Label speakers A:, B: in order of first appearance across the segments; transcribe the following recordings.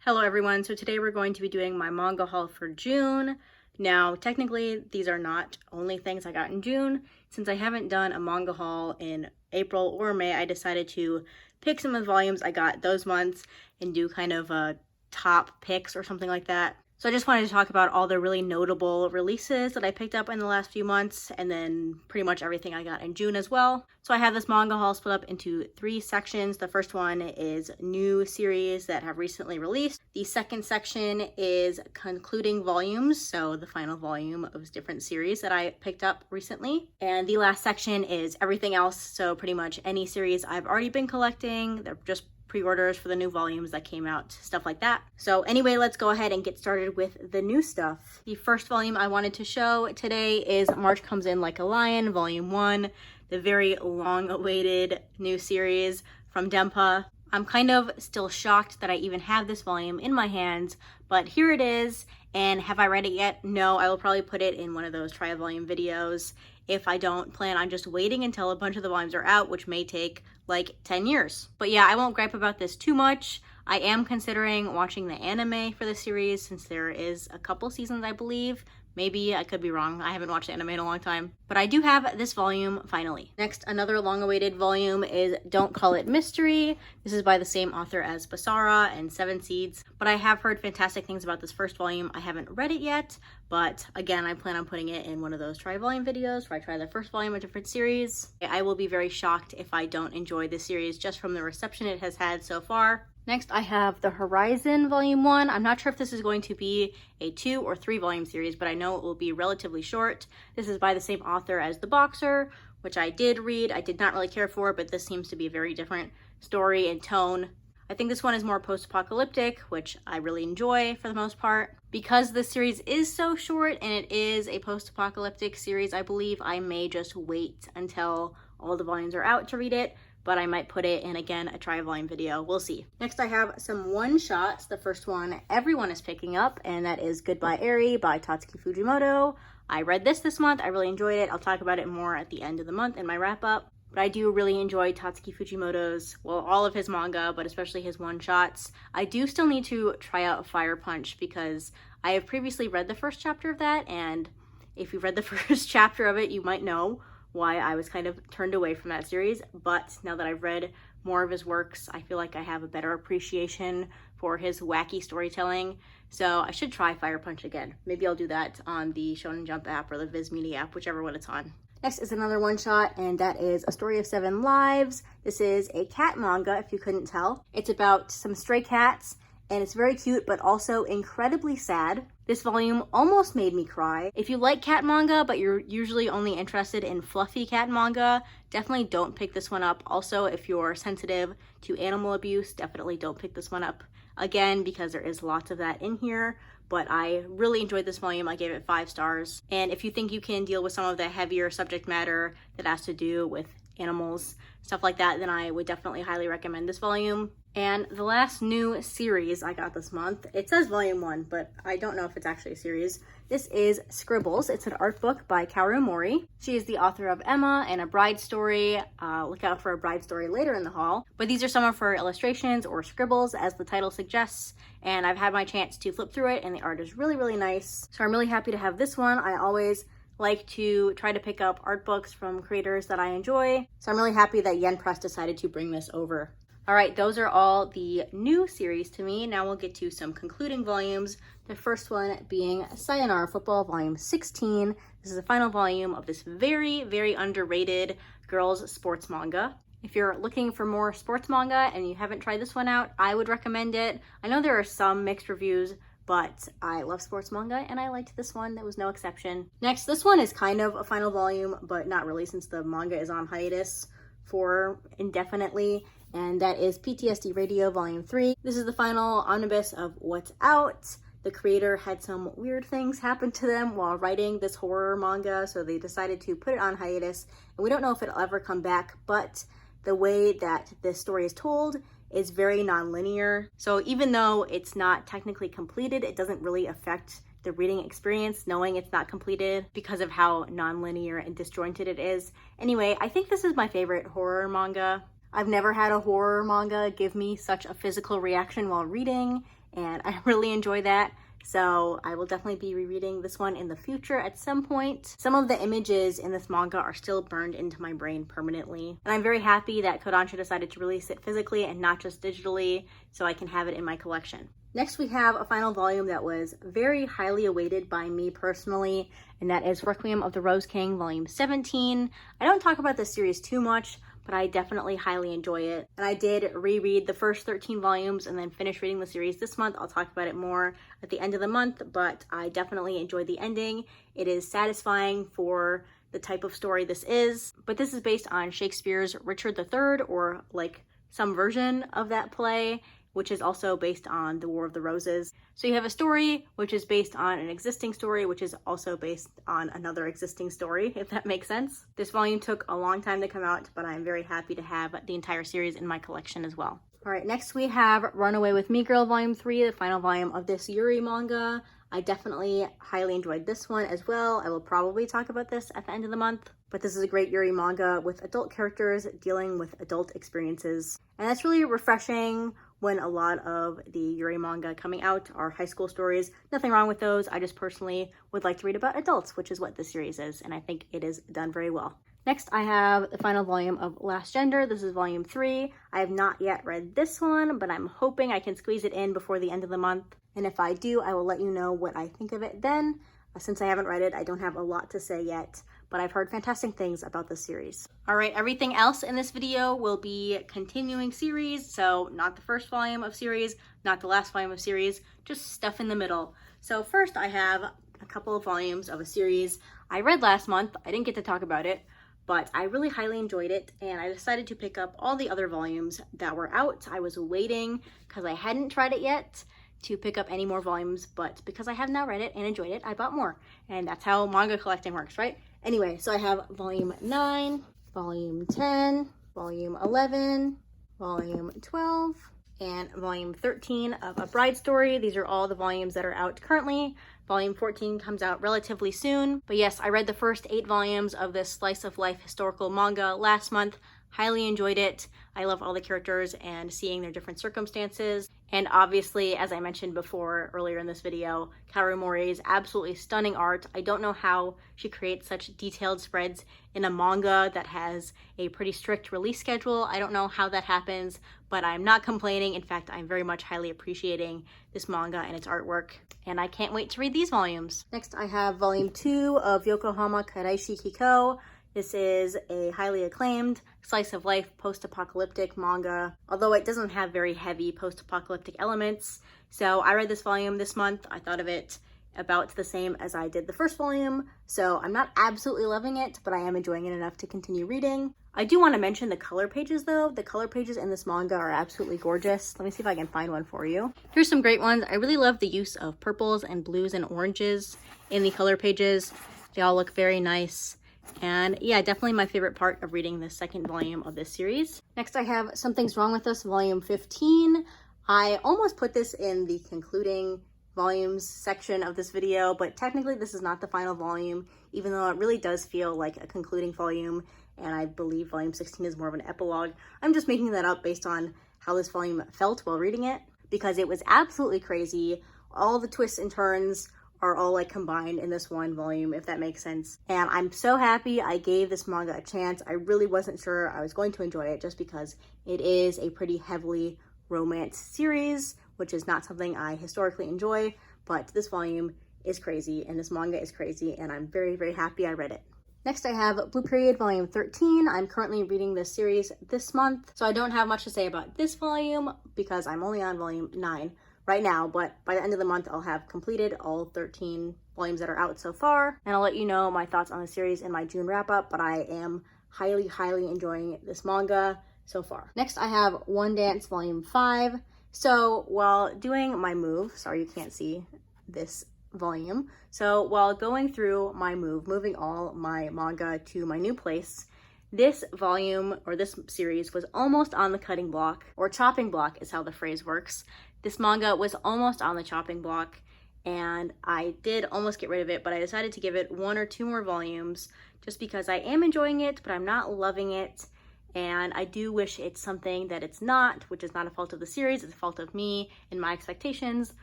A: Hello everyone, so today we're going to be doing my manga haul for June. Now, technically, these are not only things I got in June. Since I haven't done a manga haul in April or May, I decided to pick some of the volumes I got those months and do kind of a top picks or something like that. So I just wanted to talk about all the really notable releases that I picked up in the last few months, and then pretty much everything I got in June as well. So I have this manga haul split up into 3 sections. The first one is new series that have recently released. The second section is concluding volumes, so the final volume of different series that I picked up recently. And the last section is everything else, so pretty much any series I've already been collecting. They're just pre-orders for the new volumes that came out, stuff like that. So anyway, let's go ahead and get started with the new stuff. The first volume I wanted to show today is March Comes In Like a Lion, Volume 1, the very long-awaited new series from Dempa. I'm kind of still shocked that I even have this volume in my hands, but here it is. And have I read it yet? No, I will probably put it in one of those try-volume videos. If I don't, plan on just waiting until a bunch of the volumes are out, which may take like 10 years. But yeah, I won't gripe about this too much. I am considering watching the anime for the series since there is a couple seasons, I believe. Maybe, I could be wrong. I haven't watched anime in a long time. But I do have this volume finally. Next, another long-awaited volume is Don't Call It Mystery. This is by the same author as Basara and Seven Seeds. But I have heard fantastic things about this first volume. I haven't read it yet, but again, I plan on putting it in one of those try-volume videos where I try the first volume of a different series. I will be very shocked if I don't enjoy this series just from the reception it has had so far. Next, I have The Horizon Volume 1. I'm not sure if this is going to be a 2 or 3 volume series, but I know it will be relatively short. This is by the same author as The Boxer, which I did read. I did not really care for, but this seems to be a very different story and tone. I think this one is more post-apocalyptic, which I really enjoy for the most part. Because this series is so short and it is a post-apocalyptic series, I believe I may just wait until all the volumes are out to read it, but I might put it in, again, a try-volume video. We'll see. Next, I have some one-shots. The first one everyone is picking up, and that is Goodbye Eri by Tatsuki Fujimoto. I read this month. I really enjoyed it. I'll talk about it more at the end of the month in my wrap-up. But I do really enjoy Tatsuki Fujimoto's, well, all of his manga, but especially his one-shots. I do still need to try out Fire Punch because I have previously read the first chapter of that, and if you've read the first chapter of it, you might know why I was kind of turned away from that series. But now that I've read more of his works, I feel like I have a better appreciation for his wacky storytelling. So I should try Fire Punch again. Maybe I'll do that on the Shonen Jump app or the Viz Media app, whichever one it's on. Next is another one-shot, and that is A Story of Seven Lives. This is a cat manga, if you couldn't tell. It's about some stray cats, and it's very cute, but also incredibly sad. This volume almost made me cry. If you like cat manga, but you're usually only interested in fluffy cat manga, definitely don't pick this one up. Also, if you're sensitive to animal abuse, definitely don't pick this one up. Again, because there is lots of that in here, but I really enjoyed this volume. I gave it 5 stars. And if you think you can deal with some of the heavier subject matter that has to do with animals, stuff like that, then I would definitely highly recommend this volume. And the last new series I got this month, it says volume 1, but I don't know if it's actually a series. This is Scribbles. It's an art book by Kaoru Mori. She is the author of Emma and A Bride Story. Look out for A Bride Story later in the haul. But these are some of her illustrations or scribbles, as the title suggests. And I've had my chance to flip through it, and the art is really, really nice. So I'm really happy to have this one. I always like to try to pick up art books from creators that I enjoy. So I'm really happy that Yen Press decided to bring this over. All right, those are all the new series to me. Now we'll get to some concluding volumes. The first one being Sayonara Football Volume 16. This is the final volume of this very, very underrated girls sports manga. If you're looking for more sports manga and you haven't tried this one out, I would recommend it. I know there are some mixed reviews, but I love sports manga and I liked this one. That was no exception. Next, this one is kind of a final volume, but not really since the manga is on hiatus for indefinitely. And that is PTSD Radio Volume 3. This is the final omnibus of what's out. The creator had some weird things happen to them while writing this horror manga, so they decided to put it on hiatus. And we don't know if it'll ever come back, but the way that this story is told is very non-linear. So even though it's not technically completed, it doesn't really affect the reading experience knowing it's not completed because of how non-linear and disjointed it is. Anyway, I think this is my favorite horror manga. I've never had a horror manga give me such a physical reaction while reading, and I really enjoy that. So I will definitely be rereading this one in the future at some point. Some of the images in this manga are still burned into my brain permanently. And I'm very happy that Kodansha decided to release it physically and not just digitally, so I can have it in my collection. Next, we have a final volume that was very highly awaited by me personally, and that is Requiem of the Rose King, Volume 17. I don't talk about this series too much, but I definitely highly enjoy it. And I did reread the first 13 volumes and then finish reading the series this month. I'll talk about it more at the end of the month, but I definitely enjoyed the ending. It is satisfying for the type of story this is, but this is based on Shakespeare's Richard III, or like some version of that play, which is also based on the War of the Roses. So you have a story which is based on an existing story, which is also based on another existing story, if that makes sense. This volume took a long time to come out, but I'm very happy to have the entire series in my collection as well. All right, next we have Run Away with Me Girl Volume 3, the final volume of this Yuri manga. I definitely highly enjoyed this one as well. I will probably talk about this at the end of the month, but this is a great Yuri manga with adult characters dealing with adult experiences. And that's really refreshing when a lot of the Yuri manga coming out are high school stories. Nothing wrong with those. I just personally would like to read about adults, which is what this series is, and I think it is done very well. Next, I have the final volume of Last Gender. This is volume 3. I have not yet read this one, but I'm hoping I can squeeze it in before the end of the month. And if I do, I will let you know what I think of it then. Since I haven't read it, I don't have a lot to say yet, but I've heard fantastic things about this series. All right, everything else in this video will be continuing series, so not the first volume of series, not the last volume of series, just stuff in the middle. So first I have a couple of volumes of a series I read last month. I didn't get to talk about it, but I really highly enjoyed it, and I decided to pick up all the other volumes that were out. I was waiting because I hadn't tried it yet to pick up any more volumes, but because I have now read it and enjoyed it, I bought more. And that's how manga collecting works, right? Anyway, so I have volume 9, volume 10, volume 11, volume 12, and volume 13 of A Bride Story. These are all the volumes that are out currently. Volume 14 comes out relatively soon. But yes, I read the first 8 volumes of this slice of life historical manga last month. Highly enjoyed it. I love all the characters and seeing their different circumstances. And obviously, as I mentioned before earlier in this video, Kaoru Mori's absolutely stunning art. I don't know how she creates such detailed spreads in a manga that has a pretty strict release schedule. I don't know how that happens, but I'm not complaining. In fact, I'm very much highly appreciating this manga and its artwork, and I can't wait to read these volumes. Next, I have volume 2 of Yokohama Karaishi Kiko. This is a highly acclaimed slice of life post-apocalyptic manga, although it doesn't have very heavy post-apocalyptic elements. So I read this volume this month. I thought of it about the same as I did the first volume, so I'm not absolutely loving it, but I am enjoying it enough to continue reading. I do want to mention the color pages though. The color pages in this manga are absolutely gorgeous. Let me see if I can find one for you. Here's some great ones. I really love the use of purples and blues and oranges in the color pages. They all look very nice. And yeah, definitely my favorite part of reading the second volume of this series. Next, I have Something's Wrong With Us, volume 15. I almost put this in the concluding volumes section of this video, but technically this is not the final volume, even though it really does feel like a concluding volume, and I believe volume 16 is more of an epilogue. I'm just making that up based on how this volume felt while reading it, because it was absolutely crazy. All the twists and turns are all like combined in this one volume, if that makes sense. And I'm so happy I gave this manga a chance. I really wasn't sure I was going to enjoy it just because it is a pretty heavily romance series, which is not something I historically enjoy, but this volume is crazy and this manga is crazy, and I'm very, very happy I read it. Next, I have Blue Period volume 13. I'm currently reading this series this month, so I don't have much to say about this volume because I'm only on volume 9 right now, but by the end of the month, I'll have completed all 13 volumes that are out so far, and I'll let you know my thoughts on the series in my June wrap-up, but I am highly, highly enjoying this manga so far. Next, I have One Dance volume 5. So while doing my move, sorry you can't see this volume, so while going through my moving all my manga to my new place, this volume, or this series, was almost on the cutting block, or chopping block is how the phrase works. This manga was almost on the chopping block, and I did almost get rid of it, but I decided to give it 1 or 2 more volumes just because I am enjoying it, but I'm not loving it. and I do wish it's something that it's not, which is not a fault of the series, it's a fault of me and my expectations,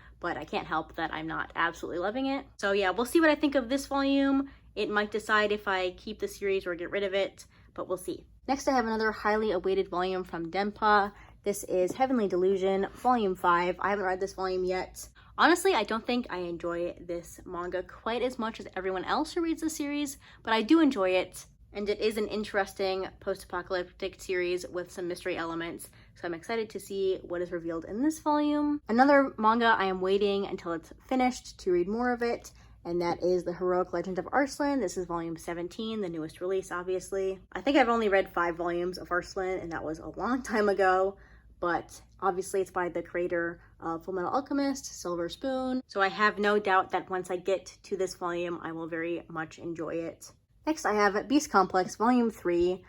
A: but I can't help that I'm not absolutely loving it. So yeah, we'll see what I think of this volume. It might decide if I keep the series or get rid of it, but we'll see. Next, I have another highly awaited volume from Denpa. This is Heavenly Delusion, Volume 5. I haven't read this volume yet. Honestly, I don't think I enjoy this manga quite as much as everyone else who reads the series, but I do enjoy it, and it is an interesting post-apocalyptic series with some mystery elements, so I'm excited to see what is revealed in this volume. Another manga I am waiting until it's finished to read more of it, and that is The Heroic Legend of Arslan. This is volume 17, the newest release, obviously. I think I've only read 5 volumes of Arslan, and that was a long time ago, but obviously it's by the creator of Fullmetal Alchemist, Silver Spoon, so I have no doubt that once I get to this volume, I will very much enjoy it. Next, I have Beast Complex, Volume 3.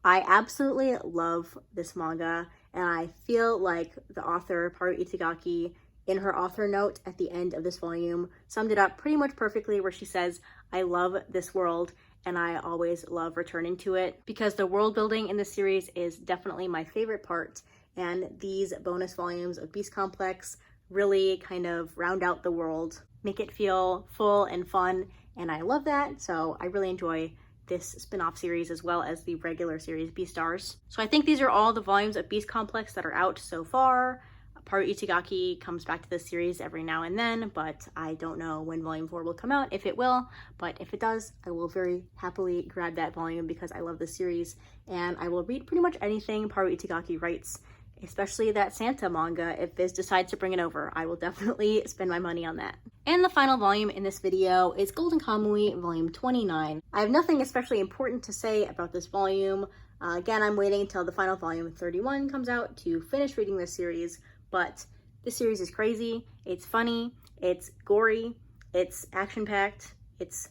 A: I absolutely love this manga, and I feel like the author, Paru Itagaki, in her author note at the end of this volume, summed it up pretty much perfectly, where she says, "I love this world, and I always love returning to it," because the world building in this series is definitely my favorite part, and these bonus volumes of Beast Complex really kind of round out the world, make it feel full and fun, and I love that, so I really enjoy this spin-off series as well as the regular series Beastars. So I think these are all the volumes of Beast Complex that are out so far. Paru Itagaki comes back to this series every now and then, but I don't know when volume 4 will come out, if it will, but if it does, I will very happily grab that volume because I love this series, and I will read pretty much anything Paru Itagaki writes, especially that Santa manga. If Viz decides to bring it over, I will definitely spend my money on that. And the final volume in this video is Golden Kamuy, volume 29. I have nothing especially important to say about this volume. Again, I'm waiting until the final volume 31 comes out to finish reading this series, but this series is crazy, it's funny, it's gory, it's action-packed, it's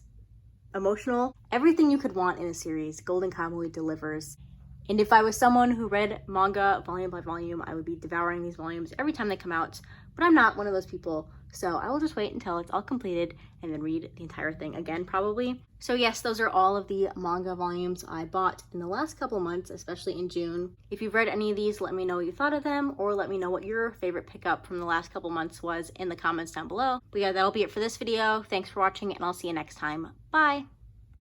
A: emotional. Everything you could want in a series, Golden Kamuy delivers. And if I was someone who read manga volume by volume, I would be devouring these volumes every time they come out, but I'm not one of those people, so I will just wait until it's all completed and then read the entire thing again, probably. So yes, those are all of the manga volumes I bought in the last couple months, especially in June. If you've read any of these, let me know what you thought of them, or let me know what your favorite pickup from the last couple months was in the comments down below. But yeah, that'll be it for this video. Thanks for watching, and I'll see you next time. Bye!